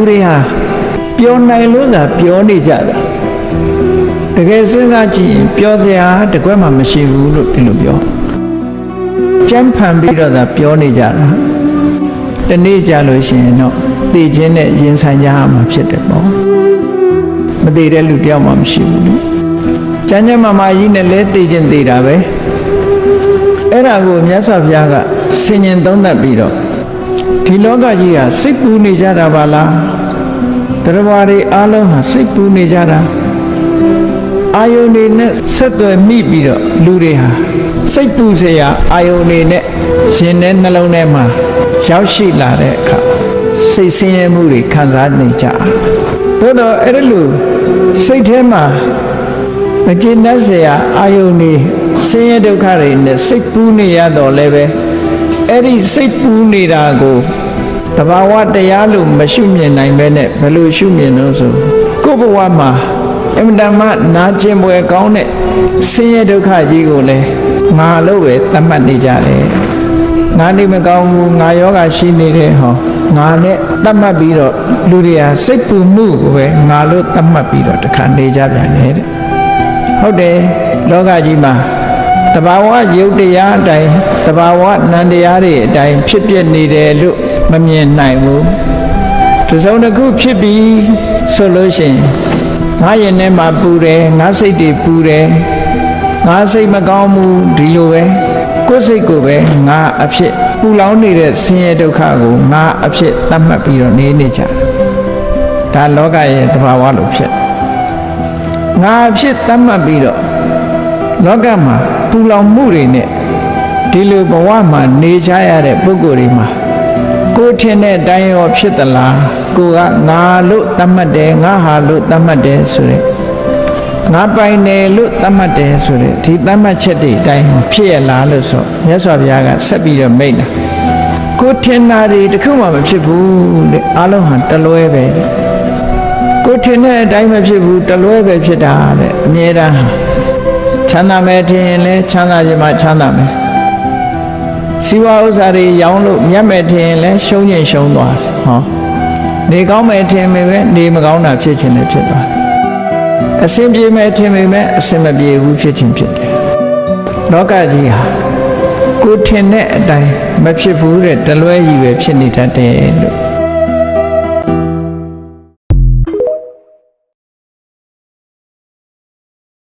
တွေဟာပြောနိုင်လို့သာပြောနေကြတာတကယ်စဉ်းစားကြည့်ရင်ပြောစရာတကွက်မှမရှိဘူးလို့ဒီလိုပြောကြမ်းဖန်ပြီးတော့သာပြောနေကြတာတနေ့ကြလို့ရှိရင်တော့သိချင်းနဲ့ရင်ဆိုင်ကြရမှာဖြစ်တယ်ပေါ့မသိတဲ့လူတယောက်မှမရှိဘူးလေကျမ်းကျမ်းမာမာကြီးနဲ့လဲသိချင်းသိတာပဲအဲ့ဒါကိုမြတ်စွာဘုရားကဆင်ញင်သုံးသပ်ပြီးတော့ဒီလောကကြီးဟာစိတ်ပူနေကြတာပါလားတရားဝါတွေအားလုံးဟာစိတ်ပူနေကြတာအာယုန်တွေနဲ့ဆက်သွယ်မိပြီးတော့လူတွေဟာစိတ်ပူเสียအာယုန်တွေနဲ့ရှင်တဲ့နှလုံးထဲမှာရောက်ရှိလာတဲ့အခါစိတ်ဆင်းရဲမှုတွေခံစားနေကြသို့တော့အဲ့ဒါလို့စိတ်ထဲမှာမကျေနပ်เสียအာယုန်တွေဆင်းရဲဒုက္ခတွေနဲ့စိတ်ပူနေရတော့လည်းပဲအဲ့ဒီစိတ်ပူနေတာကိုတဘာဝတရားလို့မရှုမြင်နိုင်ပဲနဲ့ဘယ်လိုရှုမြင်လို့ဆိုကိုယ့်ဘဝမှာအမှန်တမ်းနာကျင်ပွဲကောင်းတဲ့ဆင်းရဲဒုက္ခကြီးကိုလည်းငါလို့ပဲသတ်မှတ်နေကြတယ်ငါနေမကောင်းဘူးငါယောဂရှိနေတဲ့ဟောငါနဲ့သတ်မှတ်ပြီးတော့လူတွေဟာစိတ်ပူမှုကိုပဲငါလို့သတ်မှတ်ပြီးတော့တခါနေကြပြန်တယ်တဲ့ဟုတ်တယ်လောကကြီးမှာတဘာဝယုတ်တရားအတိုင်းတဘာဝနံတရားတွေအတိုင်းဖြစ်ပြနေတယ်လို့မမြင်နိုင်ဘူးတစ်စုံတစ်ခုဖြစ်ပြီးဆိုလို့ရှိရင်ငါရင်ထဲမှာပူတယ်ငါစိတ်တွေပူတယ်ငါစိတ်မကောင်းဘူးဒီလိုပဲကိုယ်စိတ်ကိုပဲငါအဖြစ်ပူလောင်နေတဲ့ဆင်းရဲဒုက္ခကိုငါအဖြစ်သတ်မှတ်ပြီးတော့နေကြဒါလောကရဲ့သဘာဝလို့ဖြစ်ငါအဖြစ်သတ်မှတ်ပြီးတော့လောကမှာပူလောင်မှုတွေနဲ့ဒီလိုဘဝမှာနေကြရတဲ့ပုဂ္ဂိုလ်တွေမှာကိုယ်ထင်တဲ့အတိုင်းရောဖြစ်သလားကိုကငါလို့သတ်မှတ်တယ်ငါဟာလို့သတ်မှတ်တယ်ဆိုတဲ့ငါပိုင်တယ်လို့သတ်မှတ်တယ်ဆိုတဲ့ဒီသတ်မှတ်ချက်တွေအတိုင်းဖြစ်ရလားလို့ဆိုမြတ်စွာဘုရားကဆက်ပြီးတော့မိန့်တာကိုထင်တာတွေတခုမှမဖြစ်ဘူးတဲ့အားလုံးဟာတလွဲပဲတဲ့ကိုထင်တဲ့အတိုင်းမဖြစ်ဘူးတလွဲပဲဖြစ်တာတဲ့အမြဲတမ်းချမ်းသာမယ်ထင်ရင်လည်းချမ်းသာခြင်းမှချမ်းသာမယ်စီဝါဥစ္စာတွေရောင်းလို့မြတ်မယ်ထင်ရင်လည်းရှုံးရင်ရှုံးသွားတယ်ဟောနေကောင်းမယ်ထင်ပေမဲ့နေမကောင်းတာဖြစ်ခြင်းလည်းဖြစ်သွားတယ်အစင်ပြေမယ်ထင်ပေမဲ့အစင်မပြေဘူးဖြစ်ခြင်းဖြစ်တယ်လောကကြီးဟာကိုထင်တဲ့အတိုင်းမဖြစ်ဘူးတဲ့တလွဲကြီးပဲဖြစ်နေတတ်တယ်လို့